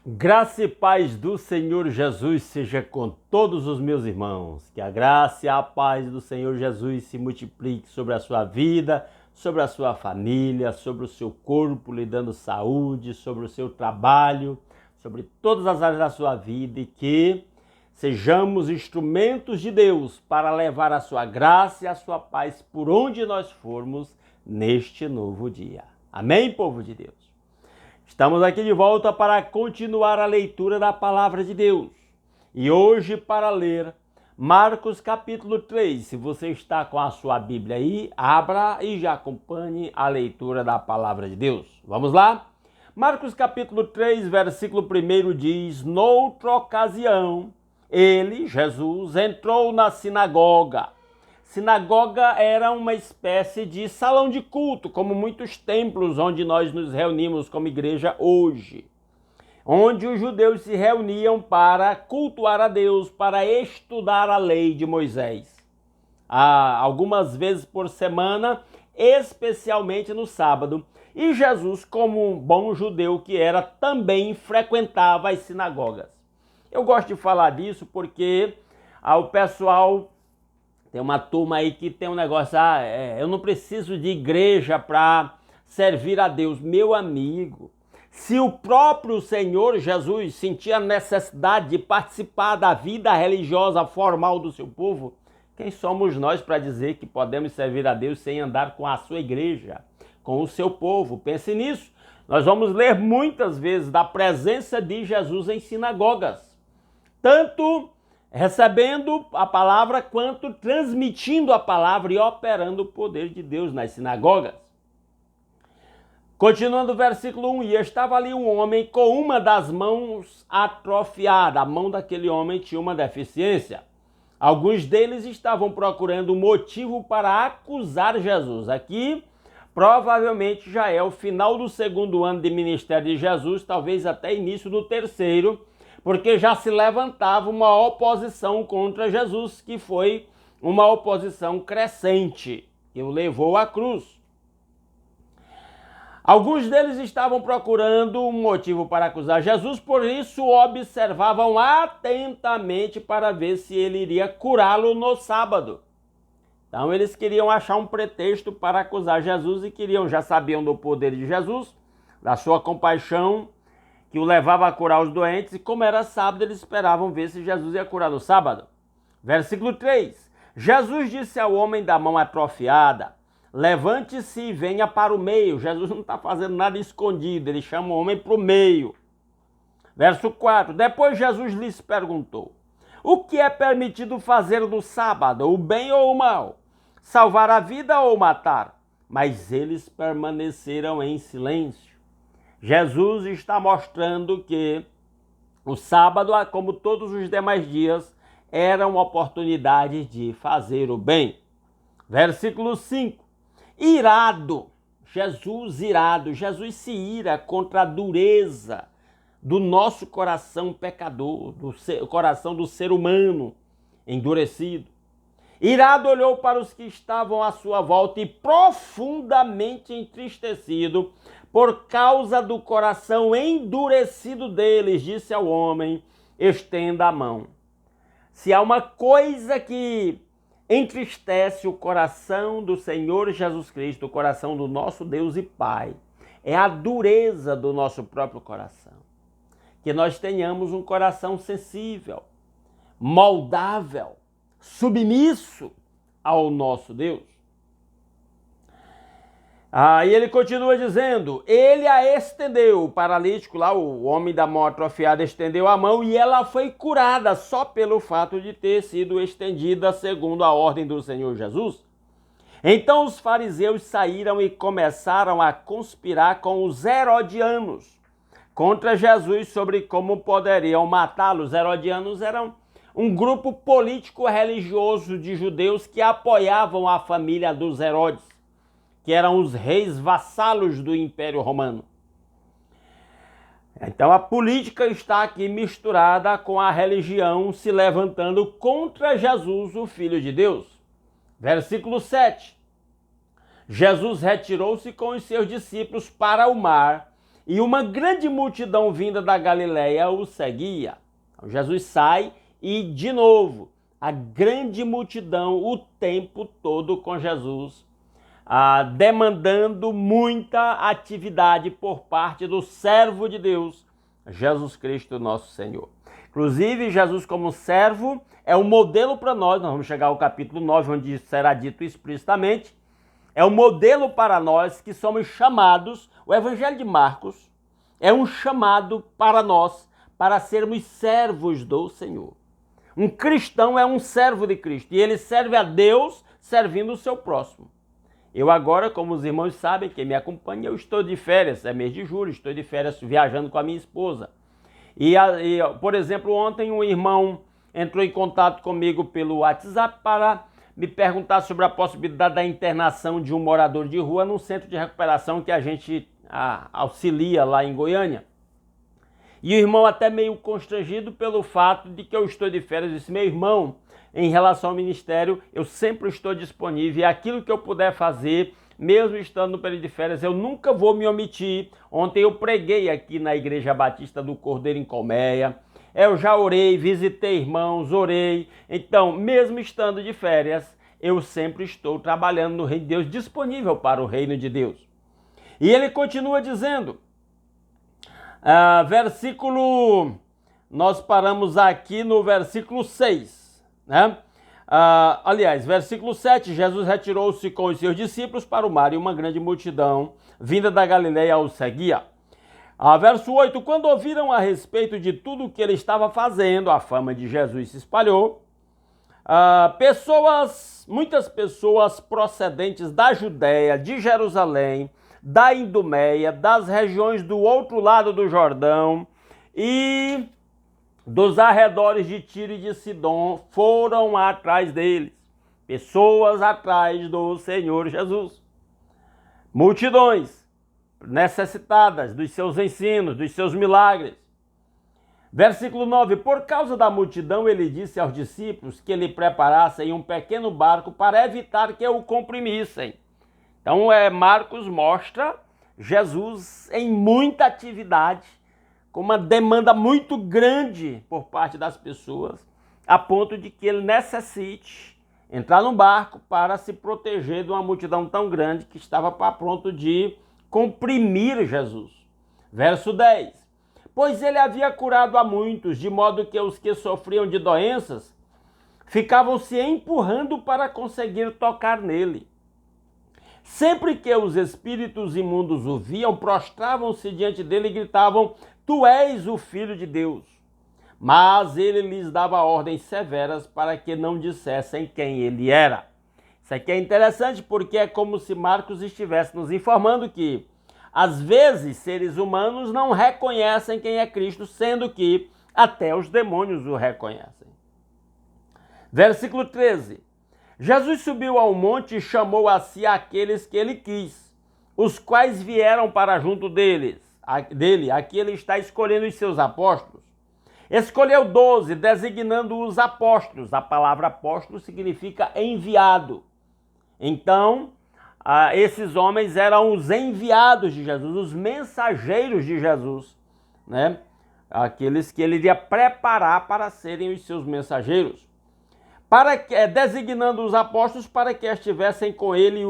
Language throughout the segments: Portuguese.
Graça e paz do Senhor Jesus seja com todos os meus irmãos. Que a graça e a paz do Senhor Jesus se multiplique sobre a sua vida, sobre a sua família, sobre o seu corpo, lhe dando saúde, sobre o seu trabalho, sobre todas as áreas da sua vida e que sejamos instrumentos de Deus para levar a sua graça e a sua paz por onde nós formos neste novo dia. Amém, povo de Deus? Estamos aqui de volta para continuar a leitura da Palavra de Deus. E hoje para ler Marcos capítulo 3. Se você está com a sua Bíblia aí, abra e já acompanhe a leitura da Palavra de Deus. Vamos lá? Marcos capítulo 3, versículo 1 diz: Noutra ocasião, ele, Jesus, entrou na sinagoga. Sinagoga era uma espécie de salão de culto, como muitos templos onde nós nos reunimos como igreja hoje, onde os judeus se reuniam para cultuar a Deus, para estudar a lei de Moisés. Algumas vezes por semana, especialmente no sábado. E Jesus, como um bom judeu que era, também frequentava as sinagogas. Eu gosto de falar disso porque o pessoal... Tem uma turma aí que tem um negócio, eu não preciso de igreja para servir a Deus. Meu amigo, se o próprio Senhor Jesus sentia a necessidade de participar da vida religiosa formal do seu povo, quem somos nós para dizer que podemos servir a Deus sem andar com a sua igreja, com o seu povo? Pense nisso. Nós vamos ler muitas vezes da presença de Jesus em sinagogas, tanto recebendo a palavra, quanto transmitindo a palavra e operando o poder de Deus nas sinagogas. Continuando o versículo 1, e estava ali um homem com uma das mãos atrofiada. A mão daquele homem tinha uma deficiência. Alguns deles estavam procurando um motivo para acusar Jesus. Aqui, provavelmente já é o final do segundo ano de ministério de Jesus, talvez até início do terceiro, porque já se levantava uma oposição contra Jesus, que foi uma oposição crescente, que o levou à cruz. Alguns deles estavam procurando um motivo para acusar Jesus, por isso observavam atentamente para ver se ele iria curá-lo no sábado. Então eles queriam achar um pretexto para acusar Jesus e já sabiam do poder de Jesus, da sua compaixão, que o levava a curar os doentes, e como era sábado, eles esperavam ver se Jesus ia curar no sábado. Versículo 3. Jesus disse ao homem da mão atrofiada: levante-se e venha para o meio. Jesus não está fazendo nada escondido, ele chama o homem para o meio. Verso 4. Depois Jesus lhes perguntou: o que é permitido fazer no sábado, o bem ou o mal? Salvar a vida ou matar? Mas eles permaneceram em silêncio. Jesus está mostrando que o sábado, como todos os demais dias, era uma oportunidade de fazer o bem. Versículo 5. Irado, Jesus se ira contra a dureza do nosso coração pecador, do coração do ser humano endurecido. Irado olhou para os que estavam à sua volta e, profundamente entristecido por causa do coração endurecido deles, disse ao homem: estenda a mão. Se há uma coisa que entristece o coração do Senhor Jesus Cristo, o coração do nosso Deus e Pai, é a dureza do nosso próprio coração. Que nós tenhamos um coração sensível, moldável, submisso ao nosso Deus. E ele continua dizendo: ele a estendeu, o paralítico lá, o homem da mão atrofiada, estendeu a mão e ela foi curada só pelo fato de ter sido estendida segundo a ordem do Senhor Jesus. Então os fariseus saíram e começaram a conspirar com os herodianos contra Jesus sobre como poderiam matá-lo. Os herodianos eram um grupo político-religioso de judeus que apoiavam a família dos Herodes, que eram os reis vassalos do Império Romano. Então a política está aqui misturada com a religião se levantando contra Jesus, o Filho de Deus. Versículo 7. Jesus retirou-se com os seus discípulos para o mar e uma grande multidão vinda da Galiléia o seguia. Então, Jesus sai e, de novo, a grande multidão o tempo todo com Jesus, demandando muita atividade por parte do servo de Deus, Jesus Cristo, nosso Senhor. Inclusive, Jesus como servo é um modelo para nós vamos chegar ao capítulo 9, onde será dito explicitamente, é um modelo para nós que somos chamados, o Evangelho de Marcos é um chamado para nós, para sermos servos do Senhor. Um cristão é um servo de Cristo e ele serve a Deus servindo o seu próximo. Eu agora, como os irmãos sabem, quem me acompanha, eu estou de férias, é mês de julho, estou de férias viajando com a minha esposa. Por exemplo, ontem um irmão entrou em contato comigo pelo WhatsApp para me perguntar sobre a possibilidade da internação de um morador de rua num centro de recuperação que a gente auxilia lá em Goiânia. E o irmão até meio constrangido pelo fato de que eu estou de férias, disse: meu irmão, em relação ao ministério, eu sempre estou disponível e aquilo que eu puder fazer, mesmo estando no período de férias, eu nunca vou me omitir. Ontem eu preguei aqui na Igreja Batista do Cordeiro em Colmeia, eu já orei, visitei irmãos, orei. Então, mesmo estando de férias, eu sempre estou trabalhando no reino de Deus, disponível para o reino de Deus. E ele continua dizendo, nós paramos aqui no versículo 6, né? Versículo 7, Jesus retirou-se com os seus discípulos para o mar e uma grande multidão, vinda da Galiléia, o seguia. Verso 8, quando ouviram a respeito de tudo o que ele estava fazendo, a fama de Jesus se espalhou. Muitas pessoas procedentes da Judéia, de Jerusalém, da Idumeia, das regiões do outro lado do Jordão e dos arredores de Tiro e de Sidom foram atrás deles. Pessoas atrás do Senhor Jesus. Multidões necessitadas dos seus ensinos, dos seus milagres. Versículo 9, por causa da multidão ele disse aos discípulos que lhe preparassem um pequeno barco para evitar que o comprimissem. Então Marcos mostra Jesus em muita atividade, com uma demanda muito grande por parte das pessoas, a ponto de que ele necessite entrar num barco para se proteger de uma multidão tão grande que estava pronto de comprimir Jesus. Verso 10. Pois ele havia curado a muitos, de modo que os que sofriam de doenças ficavam se empurrando para conseguir tocar nele. Sempre que os espíritos imundos o viam, prostravam-se diante dele e gritavam: Tu és o Filho de Deus. Mas ele lhes dava ordens severas para que não dissessem quem ele era. Isso aqui é interessante porque é como se Marcos estivesse nos informando que, às vezes, seres humanos não reconhecem quem é Cristo, sendo que até os demônios o reconhecem. Versículo 13. Jesus subiu ao monte e chamou a si aqueles que ele quis, os quais vieram para junto dele. Aqui ele está escolhendo os seus apóstolos. Escolheu 12, designando os apóstolos. A palavra apóstolo significa enviado. Então, esses homens eram os enviados de Jesus, os mensageiros de Jesus, né? Aqueles que ele iria preparar para serem os seus mensageiros. Designando os apóstolos para que estivessem com ele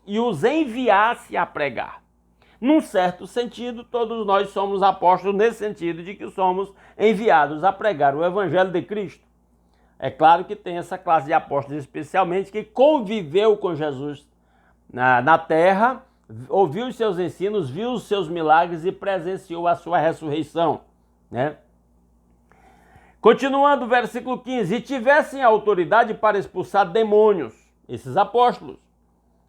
e os enviasse a pregar. Num certo sentido, todos nós somos apóstolos nesse sentido de que somos enviados a pregar o Evangelho de Cristo. É claro que tem essa classe de apóstolos especialmente que conviveu com Jesus na terra, ouviu os seus ensinos, viu os seus milagres e presenciou a sua ressurreição, né? Continuando, versículo 15, e tivessem autoridade para expulsar demônios, esses apóstolos,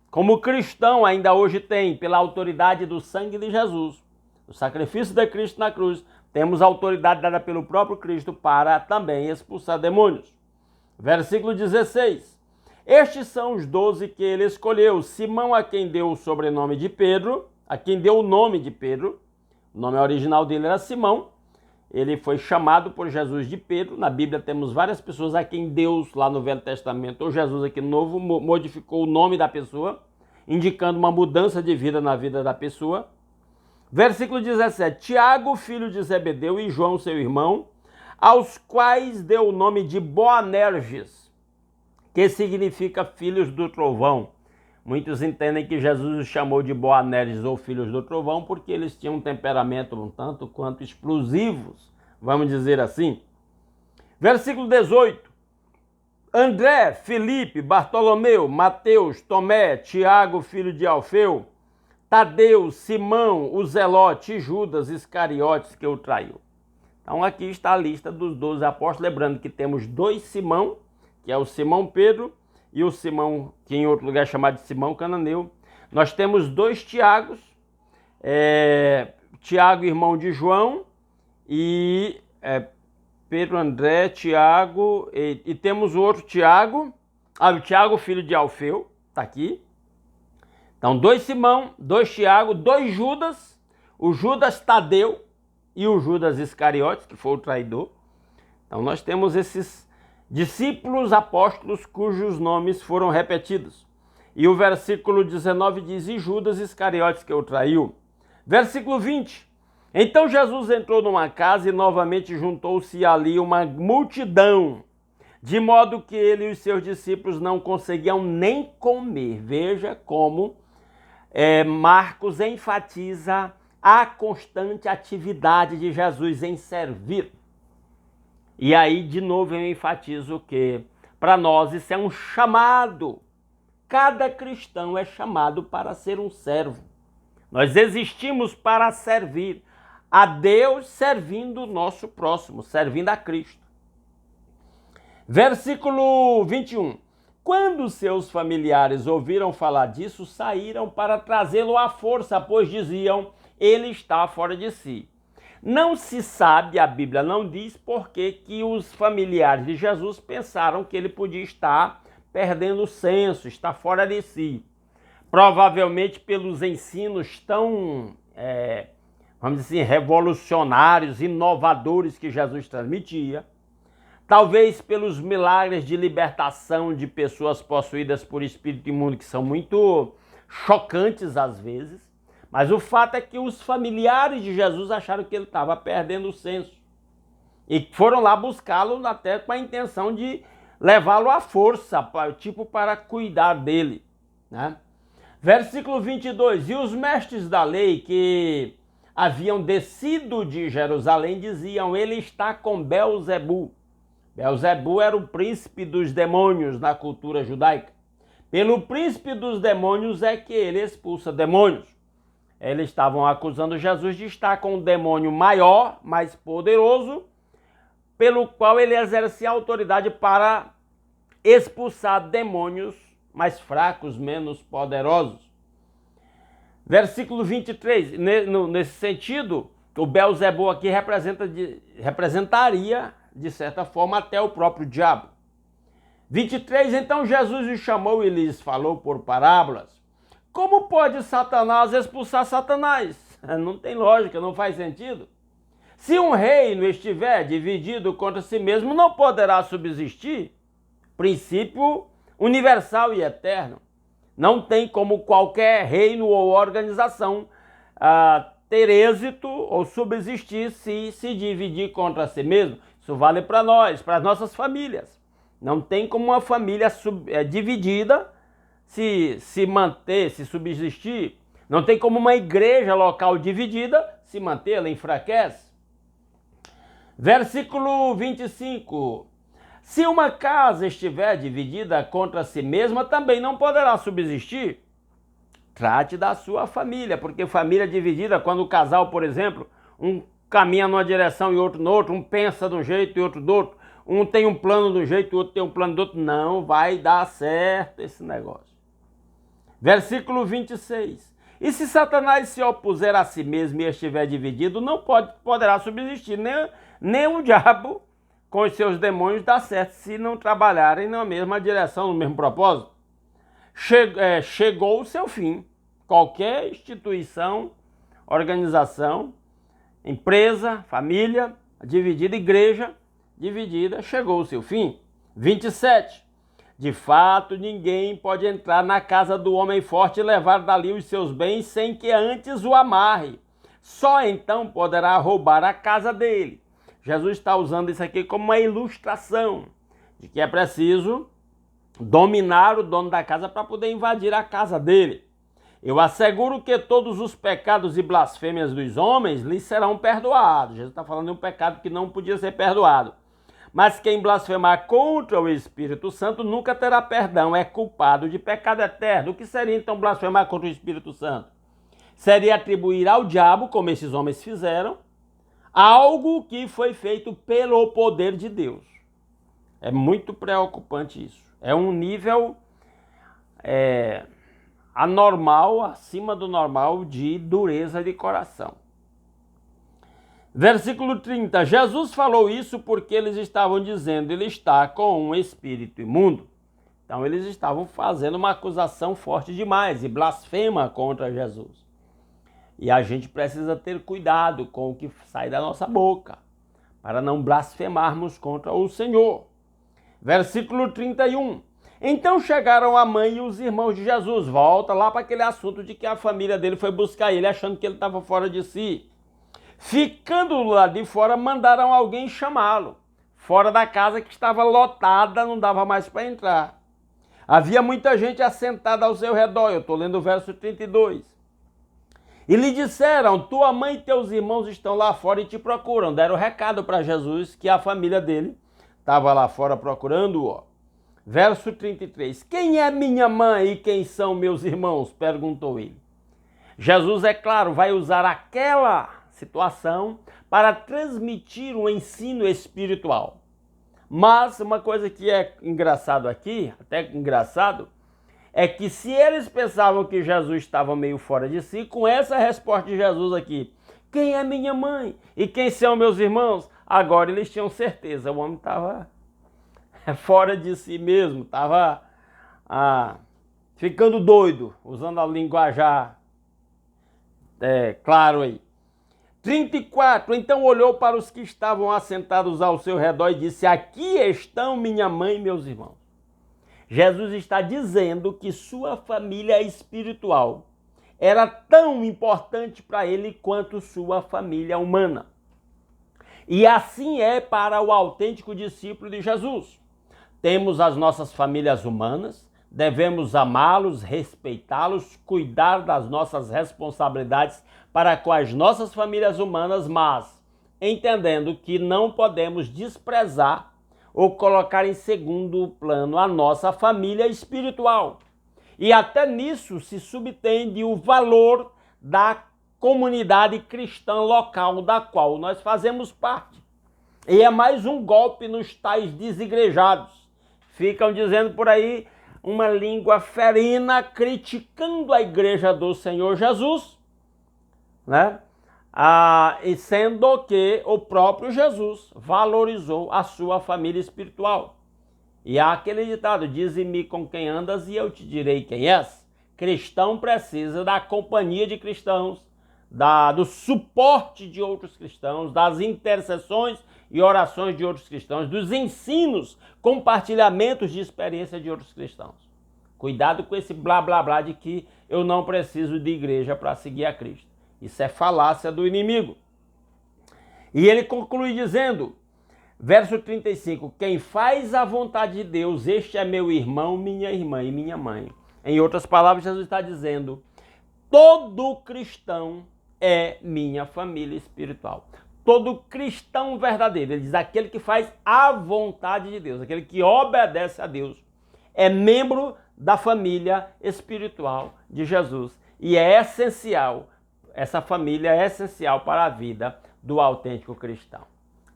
como o cristão ainda hoje tem, pela autoridade do sangue de Jesus, o sacrifício de Cristo na cruz, temos autoridade dada pelo próprio Cristo para também expulsar demônios. Versículo 16, estes são os 12 que ele escolheu, Simão, a quem deu o sobrenome de Pedro, a quem deu o nome de Pedro, o nome original dele era Simão, ele foi chamado por Jesus de Pedro. Na Bíblia temos várias pessoas a quem Deus, lá no Velho Testamento, ou Jesus aqui no Novo, modificou o nome da pessoa, indicando uma mudança de vida na vida da pessoa. Versículo 17. Tiago, filho de Zebedeu, e João, seu irmão, aos quais deu o nome de Boanerges, que significa filhos do trovão. Muitos entendem que Jesus os chamou de Boanerges ou filhos do trovão porque eles tinham um temperamento um tanto quanto explosivos, vamos dizer assim. Versículo 18. André, Felipe, Bartolomeu, Mateus, Tomé, Tiago, filho de Alfeu, Tadeu, Simão, o Zelote e Judas Iscariotes que o traiu. Então aqui está a lista dos 12 apóstolos, lembrando que temos 2 Simão, que é o Simão Pedro, e o Simão, que em outro lugar é chamado de Simão Cananeu. Nós temos 2 Tiagos, Tiago, irmão de João, e Pedro, André, Tiago, e temos o outro Tiago, o Tiago, filho de Alfeu, está aqui. Então, 2 Simão, 2 Tiago, 2 Judas, o Judas Tadeu e o Judas Iscariotes, que foi o traidor. Então, nós temos esses discípulos apóstolos cujos nomes foram repetidos. E o versículo 19 diz, e Judas Iscariotes que o traiu. Versículo 20. Então Jesus entrou numa casa e novamente juntou-se ali uma multidão, de modo que ele e os seus discípulos não conseguiam nem comer. Veja como Marcos enfatiza a constante atividade de Jesus em servir. E aí, de novo, eu enfatizo que para nós isso é um chamado. Cada cristão é chamado para ser um servo. Nós existimos para servir a Deus, servindo o nosso próximo, servindo a Cristo. Versículo 21. Quando seus familiares ouviram falar disso, saíram para trazê-lo à força, pois diziam, ele está fora de si. Não se sabe, a Bíblia não diz, por que os familiares de Jesus pensaram que ele podia estar perdendo o senso, estar fora de si. Provavelmente pelos ensinos tão, vamos dizer assim, revolucionários, inovadores que Jesus transmitia. Talvez pelos milagres de libertação de pessoas possuídas por espírito imundo, que são muito chocantes às vezes. Mas o fato é que os familiares de Jesus acharam que ele estava perdendo o senso. E foram lá buscá-lo até com a intenção de levá-lo à força, tipo para cuidar dele, né? Versículo 22. E os mestres da lei que haviam descido de Jerusalém diziam, ele está com Belzebu. Belzebu era o príncipe dos demônios na cultura judaica. Pelo príncipe dos demônios é que ele expulsa demônios. Eles estavam acusando Jesus de estar com um demônio maior, mais poderoso, pelo qual ele exercia autoridade para expulsar demônios mais fracos, menos poderosos. Versículo 23, nesse sentido, o Belzebu aqui representaria, de certa forma, até o próprio diabo. 23, então Jesus os chamou e lhes falou por parábolas. Como pode Satanás expulsar Satanás? Não tem lógica, não faz sentido. Se um reino estiver dividido contra si mesmo, não poderá subsistir. Princípio universal e eterno. Não tem como qualquer reino ou organização ter êxito ou subsistir se dividir contra si mesmo. Isso vale para nós, para as nossas famílias. Não tem como uma família dividida se manter, se subsistir. Não tem como uma igreja local dividida se manter, ela enfraquece. Versículo 25. Se uma casa estiver dividida contra si mesma, também não poderá subsistir. Trate da sua família, porque família dividida, quando o casal, por exemplo, um caminha numa direção e outro no outro, um pensa de um jeito e outro do outro, um tem um plano de um jeito e o outro tem um plano do outro, não vai dar certo esse negócio. Versículo 26. E se Satanás se opuser a si mesmo e estiver dividido, não poderá subsistir. Nem o diabo com os seus demônios dá certo se não trabalharem na mesma direção, no mesmo propósito. Chegou o seu fim. Qualquer instituição, organização, empresa, família dividida, igreja dividida, chegou o seu fim. 27. De fato, ninguém pode entrar na casa do homem forte e levar dali os seus bens sem que antes o amarre. só então poderá roubar a casa dele. Jesus está usando isso aqui como uma ilustração de que é preciso dominar o dono da casa para poder invadir a casa dele. Eu asseguro que todos os pecados e blasfêmias dos homens lhes serão perdoados. Jesus está falando de um pecado que não podia ser perdoado. Mas quem blasfemar contra o Espírito Santo nunca terá perdão, é culpado de pecado eterno. O que seria então blasfemar contra o Espírito Santo? Seria atribuir ao diabo, como esses homens fizeram, algo que foi feito pelo poder de Deus. É muito preocupante isso. É um nível anormal, acima do normal, de dureza de coração. Versículo 30. Jesus falou isso porque eles estavam dizendo, ele está com um espírito imundo. Então eles estavam fazendo uma acusação forte demais e blasfema contra Jesus. E a gente precisa ter cuidado com o que sai da nossa boca, para não blasfemarmos contra o Senhor. Versículo 31. Então chegaram a mãe e os irmãos de Jesus. Volta lá para aquele assunto de que a família dele foi buscar ele, achando que ele estava fora de si. Ficando lá de fora, mandaram alguém chamá-lo. Fora da casa que estava lotada, não dava mais para entrar. Havia muita gente assentada ao seu redor. Eu estou lendo o verso 32. E lhe disseram, tua mãe e teus irmãos estão lá fora e te procuram. Deram recado para Jesus que a família dele estava lá fora procurando-o. Verso 33. Quem é minha mãe e quem são meus irmãos? Perguntou ele. Jesus, é claro, vai usar aquela situação para transmitir um ensino espiritual. Mas uma coisa que é engraçado aqui, até engraçado, é que se eles pensavam que Jesus estava meio fora de si, com essa resposta de Jesus aqui, quem é minha mãe e quem são meus irmãos? Agora eles tinham certeza, o homem estava fora de si mesmo, estava ficando doido, usando a linguajar claro aí. 34, então olhou para os que estavam assentados ao seu redor e disse, aqui estão minha mãe e meus irmãos. Jesus está dizendo que sua família espiritual era tão importante para ele quanto sua família humana. E assim é para o autêntico discípulo de Jesus. Temos as nossas famílias humanas, devemos amá-los, respeitá-los, cuidar das nossas responsabilidades para com as nossas famílias humanas, mas entendendo que não podemos desprezar ou colocar em segundo plano a nossa família espiritual. E até nisso se subtende o valor da comunidade cristã local da qual nós fazemos parte. E é mais um golpe nos tais desigrejados. Ficam dizendo por aí uma língua ferina criticando a igreja do Senhor Jesus, né? E sendo que o próprio Jesus valorizou a sua família espiritual. E há aquele ditado, dize-me com quem andas e eu te direi quem és. Cristão precisa da companhia de cristãos, do suporte de outros cristãos, das intercessões e orações de outros cristãos, dos ensinos, compartilhamentos de experiência de outros cristãos. Cuidado com esse blá blá blá de que eu não preciso de igreja para seguir a Cristo. Isso é falácia do inimigo. E ele conclui dizendo, verso 35, quem faz a vontade de Deus, este é meu irmão, minha irmã e minha mãe. Em outras palavras, Jesus está dizendo, todo cristão é minha família espiritual. Todo cristão verdadeiro, ele diz, aquele que faz a vontade de Deus, aquele que obedece a Deus, é membro da família espiritual de Jesus. E é essencial, essa família é essencial para a vida do autêntico cristão.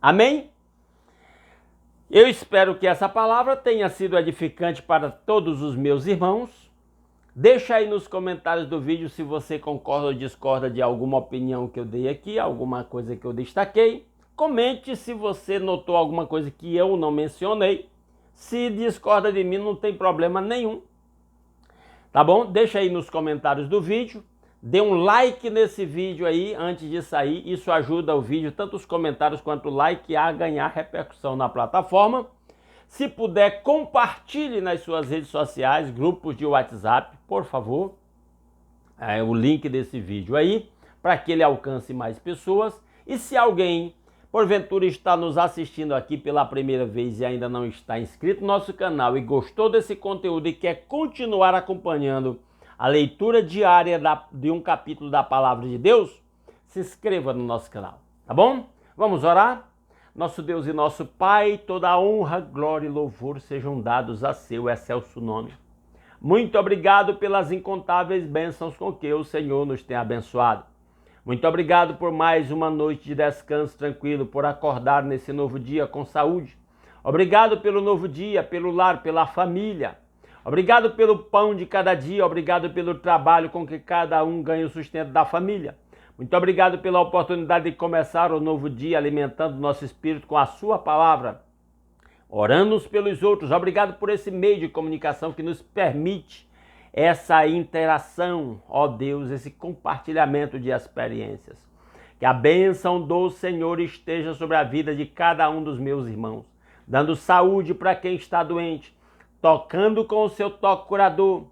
Amém? Eu espero que essa palavra tenha sido edificante para todos os meus irmãos. Deixa aí nos comentários do vídeo se você concorda ou discorda de alguma opinião que eu dei aqui, alguma coisa que eu destaquei. Comente se você notou alguma coisa que eu não mencionei. Se discorda de mim, não tem problema nenhum. Tá bom? Deixa aí nos comentários do vídeo. Dê um like nesse vídeo aí antes de sair. Isso ajuda o vídeo, tanto os comentários quanto o like, a ganhar repercussão na plataforma. Se puder, compartilhe nas suas redes sociais, grupos de WhatsApp, por favor. O link desse vídeo aí, para que ele alcance mais pessoas. E se alguém, porventura, está nos assistindo aqui pela primeira vez e ainda não está inscrito no nosso canal e gostou desse conteúdo e quer continuar acompanhando a leitura diária de um capítulo da Palavra de Deus, se inscreva no nosso canal, tá bom? Vamos orar? Nosso Deus e nosso Pai, toda a honra, glória e louvor sejam dados a seu excelso nome. Muito obrigado pelas incontáveis bênçãos com que o Senhor nos tem abençoado. Muito obrigado por mais uma noite de descanso tranquilo, por acordar nesse novo dia com saúde. Obrigado pelo novo dia, pelo lar, pela família. Obrigado pelo pão de cada dia, obrigado pelo trabalho com que cada um ganha o sustento da família. Muito obrigado pela oportunidade de começar o novo dia alimentando nosso espírito com a sua palavra, orando uns pelos outros. Obrigado por esse meio de comunicação que nos permite essa interação, ó Deus, esse compartilhamento de experiências. Que a bênção do Senhor esteja sobre a vida de cada um dos meus irmãos, dando saúde para quem está doente, tocando com o seu toque curador.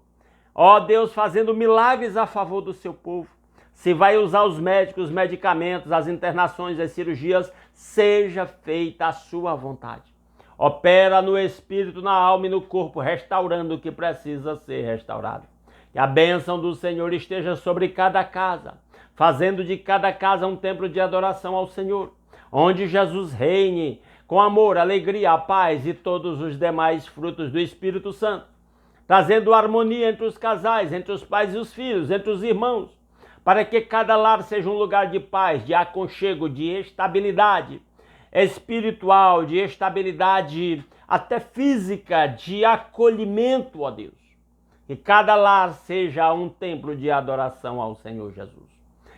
Ó Deus, fazendo milagres a favor do seu povo. Se vai usar os médicos, os medicamentos, as internações, as cirurgias, seja feita a sua vontade. Opera no espírito, na alma e no corpo, restaurando o que precisa ser restaurado. Que a bênção do Senhor esteja sobre cada casa, fazendo de cada casa um templo de adoração ao Senhor, onde Jesus reine com amor, alegria, a paz e todos os demais frutos do Espírito Santo, trazendo harmonia entre os casais, entre os pais e os filhos, entre os irmãos, para que cada lar seja um lugar de paz, de aconchego, de estabilidade espiritual, de estabilidade até física, de acolhimento, ó Deus. Que cada lar seja um templo de adoração ao Senhor Jesus.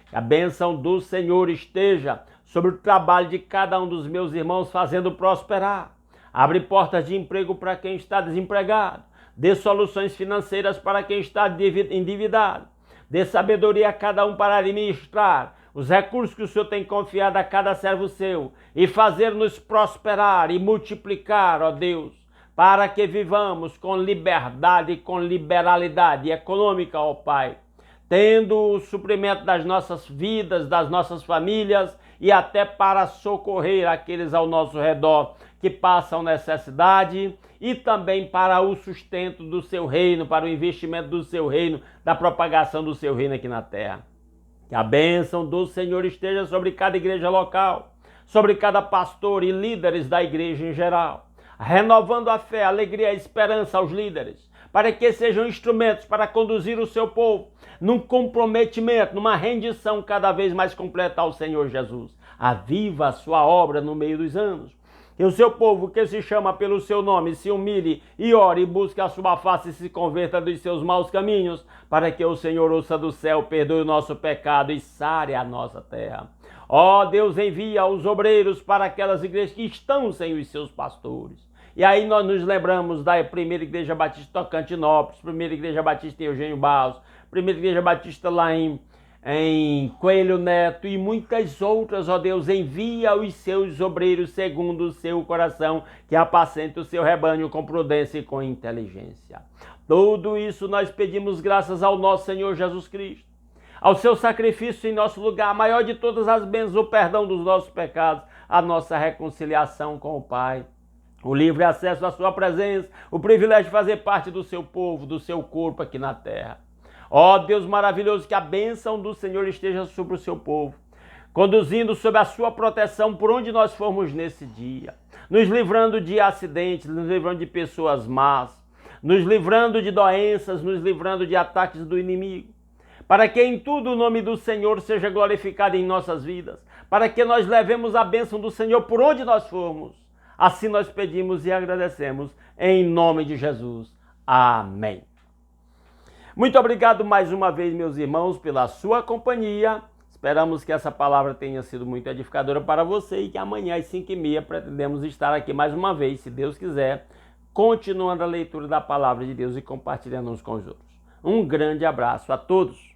Que a bênção do Senhor esteja sobre o trabalho de cada um dos meus irmãos, fazendo prosperar. Abre portas de emprego para quem está desempregado. Dê soluções financeiras para quem está endividado. Dê sabedoria a cada um para administrar os recursos que o Senhor tem confiado a cada servo seu e fazer-nos prosperar e multiplicar, ó Deus, para que vivamos com liberdade e com liberalidade econômica, ó Pai, tendo o suprimento das nossas vidas, das nossas famílias e até para socorrer aqueles ao nosso redor que passam necessidade e também para o sustento do seu reino, para o investimento do seu reino, da propagação do seu reino aqui na terra. Que a bênção do Senhor esteja sobre cada igreja local, sobre cada pastor e líderes da igreja em geral, renovando a fé, a alegria e a esperança aos líderes, para que sejam instrumentos para conduzir o seu povo num comprometimento, numa rendição cada vez mais completa ao Senhor Jesus. Aviva a sua obra no meio dos anos. Que o seu povo que se chama pelo seu nome se humilhe e ore e busque a sua face e se converta dos seus maus caminhos, para que o Senhor ouça do céu, perdoe o nosso pecado e sare a nossa terra. Ó Deus, envia os obreiros para aquelas igrejas que estão sem os seus pastores. E aí nós nos lembramos da primeira igreja batista Tocantinópolis, primeira igreja batista em Eugênio Barros, primeira igreja batista lá em Coelho Neto e muitas outras, ó Deus. Envia os seus obreiros segundo o seu coração, que apacenta o seu rebanho com prudência e com inteligência. Tudo isso nós pedimos graças ao nosso Senhor Jesus Cristo, ao seu sacrifício em nosso lugar, a maior de todas as bênçãos, o perdão dos nossos pecados, a nossa reconciliação com o Pai, o livre acesso à sua presença, o privilégio de fazer parte do seu povo, do seu corpo aqui na terra. Ó Deus maravilhoso, que a bênção do Senhor esteja sobre o seu povo, conduzindo sob a sua proteção por onde nós formos nesse dia, nos livrando de acidentes, nos livrando de pessoas más, nos livrando de doenças, nos livrando de ataques do inimigo, para que em tudo o nome do Senhor seja glorificado em nossas vidas, para que nós levemos a bênção do Senhor por onde nós formos. Assim nós pedimos e agradecemos, em nome de Jesus. Amém. Muito obrigado mais uma vez, meus irmãos, pela sua companhia. Esperamos que essa palavra tenha sido muito edificadora para você e que amanhã às 5h30 pretendemos estar aqui mais uma vez, se Deus quiser, continuando a leitura da palavra de Deus e compartilhando uns com os outros. Um grande abraço a todos.